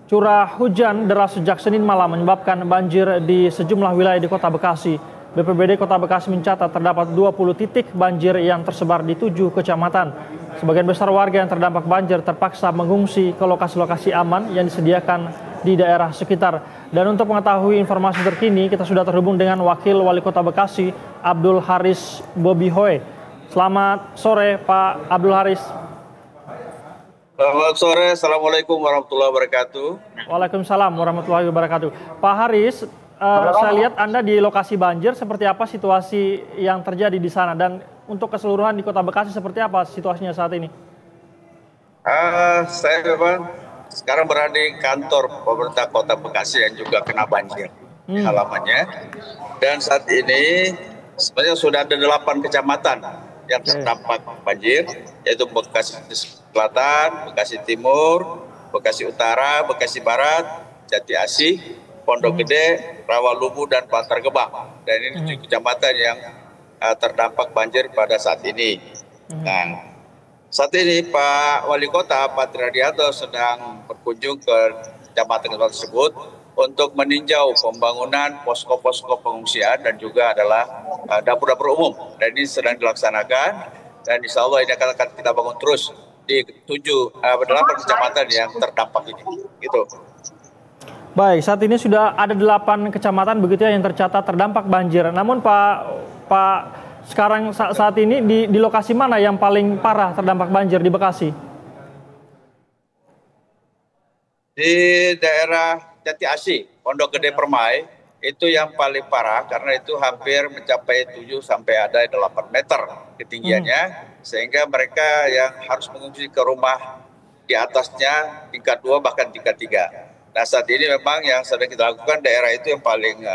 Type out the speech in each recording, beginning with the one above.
Curah hujan deras sejak Senin malam menyebabkan banjir di sejumlah wilayah di Kota Bekasi. BPBD Kota Bekasi mencatat terdapat 20 titik banjir yang tersebar di 7 kecamatan. Sebagian besar warga yang terdampak banjir terpaksa mengungsi ke lokasi-lokasi aman yang disediakan di daerah sekitar. Dan untuk mengetahui informasi terkini, kita sudah terhubung dengan Wakil Wali Kota Bekasi, Abdul Haris Bobihoe. Selamat sore, Pak Abdul Haris. Selamat sore, Assalamualaikum warahmatullahi wabarakatuh. Waalaikumsalam warahmatullahi wabarakatuh. Pak Haris, saya lihat Anda di lokasi banjir, seperti apa situasi yang terjadi di sana? Dan untuk keseluruhan di Kota Bekasi, seperti apa situasinya saat ini? Saya memang sekarang berada di kantor pemerintah Kota Bekasi yang juga kena banjir halamannya. Dan saat ini sebenarnya sudah ada 8 kecamatan yang terdampak banjir, yaitu Bekasi Selatan, Bekasi Timur, Bekasi Utara, Bekasi Barat, Jati Asih, Pondok Gede, Rawalumbu, dan Bantar Gebang. Dan ini 7 kecamatan yang terdampak banjir pada saat ini. Nah, saat ini Pak Wali Kota, Pak Triadianto, sedang berkunjung ke kecamatan tersebut untuk meninjau pembangunan posko-posko pengungsian dan juga adalah dapur-dapur umum. Dan ini sedang dilaksanakan, dan insya Allah ini akan kita bangun terus di 8 kecamatan yang terdampak ini. Gitu. Baik, saat ini sudah ada 8 kecamatan begitu ya yang tercatat terdampak banjir. Namun Pak sekarang saat ini di lokasi mana yang paling parah terdampak banjir di Bekasi? Di daerah Jati Asih, Pondok Gede Permai, itu yang paling parah karena itu hampir mencapai 7 sampai ada 8 meter ketinggiannya, sehingga mereka yang harus mengungsi ke rumah di atasnya tingkat 2 bahkan tingkat 3. Nah, saat ini memang yang sedang kita lakukan daerah itu yang paling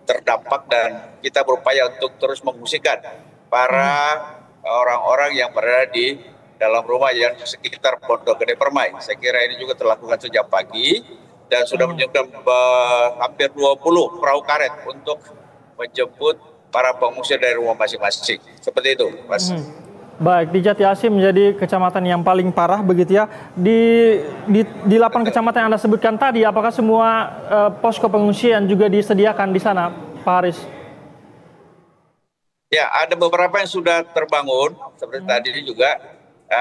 terdampak, dan kita berupaya untuk terus mengungsikan para orang-orang yang berada di dalam rumah yang sekitar Pondok Gede Permai. Saya kira ini juga terlakukan sejak pagi dan sudah menyiapkan hampir 20 perahu karet untuk menjemput para pengungsi dari rumah masing-masing. Seperti itu, Mas. Baik, di Jati Asih menjadi kecamatan yang paling parah begitu ya. Di 8 kecamatan yang Anda sebutkan tadi, apakah semua posko pengungsian juga disediakan di sana, Pak Haris? Ya, ada beberapa yang sudah terbangun, seperti tadi juga,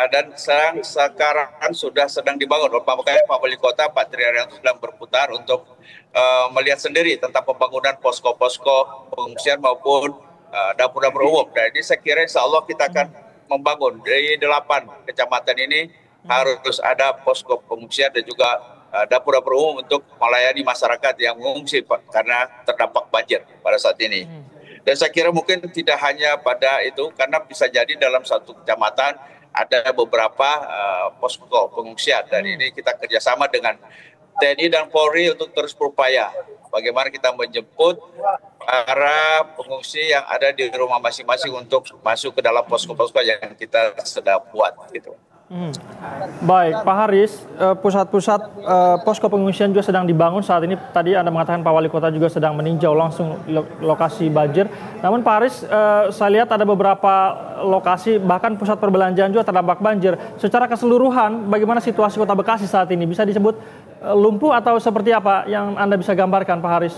dan sekarang sudah sedang dibangun. Makanya Pak Wali Kota, Pak Triadianto, sedang berputar untuk melihat sendiri tentang pembangunan posko-posko pengungsian maupun dapur-dapur umum. Dan ini saya kira insya Allah kita akan membangun dari 8 kecamatan ini, harus ada posko pengungsian dan juga dapur-dapur umum untuk melayani masyarakat yang mengungsi karena terdampak banjir pada saat ini. Dan saya kira mungkin tidak hanya pada itu, karena bisa jadi dalam satu kecamatan ada beberapa posko pengungsian, dan ini kita kerjasama dengan TNI dan Polri untuk terus berupaya bagaimana kita menjemput para pengungsi yang ada di rumah masing-masing untuk masuk ke dalam posko-posko yang kita sedang buat, gitu. Baik, Pak Haris, pusat-pusat posko pengungsian juga sedang dibangun saat ini. Tadi Anda mengatakan Pak Wali Kota juga sedang meninjau langsung lokasi banjir. Namun Pak Haris, saya lihat ada beberapa lokasi, bahkan pusat perbelanjaan juga terdampak banjir. Secara keseluruhan, bagaimana situasi Kota Bekasi saat ini? Bisa disebut lumpuh atau seperti apa yang Anda bisa gambarkan, Pak Haris?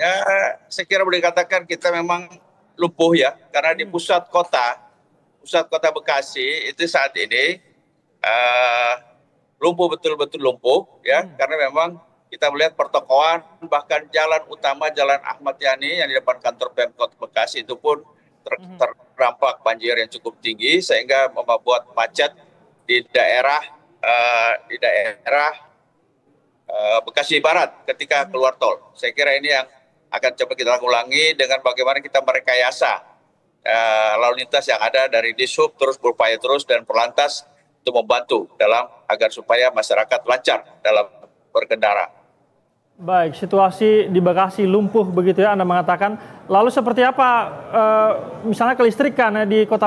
Ya, saya kira boleh dikatakan kita memang lumpuh ya, karena di pusat kota Bekasi itu saat ini lumpuh, betul-betul lumpuh ya, karena memang kita melihat pertokoan, bahkan jalan utama, Jalan Ahmad Yani yang di depan kantor Pemkot Bekasi itu pun terdampak banjir yang cukup tinggi, sehingga membuat macet di daerah Bekasi Barat ketika keluar tol. Saya kira ini yang akan coba kita ulangi dengan bagaimana kita merekayasa lalu lintas yang ada dari Dishub, terus berupaya terus dan Perlantas untuk membantu dalam agar supaya masyarakat lancar dalam berkendara. Baik, situasi di Bekasi lumpuh begitu ya Anda mengatakan. Lalu seperti apa misalnya kelistrikan di Kota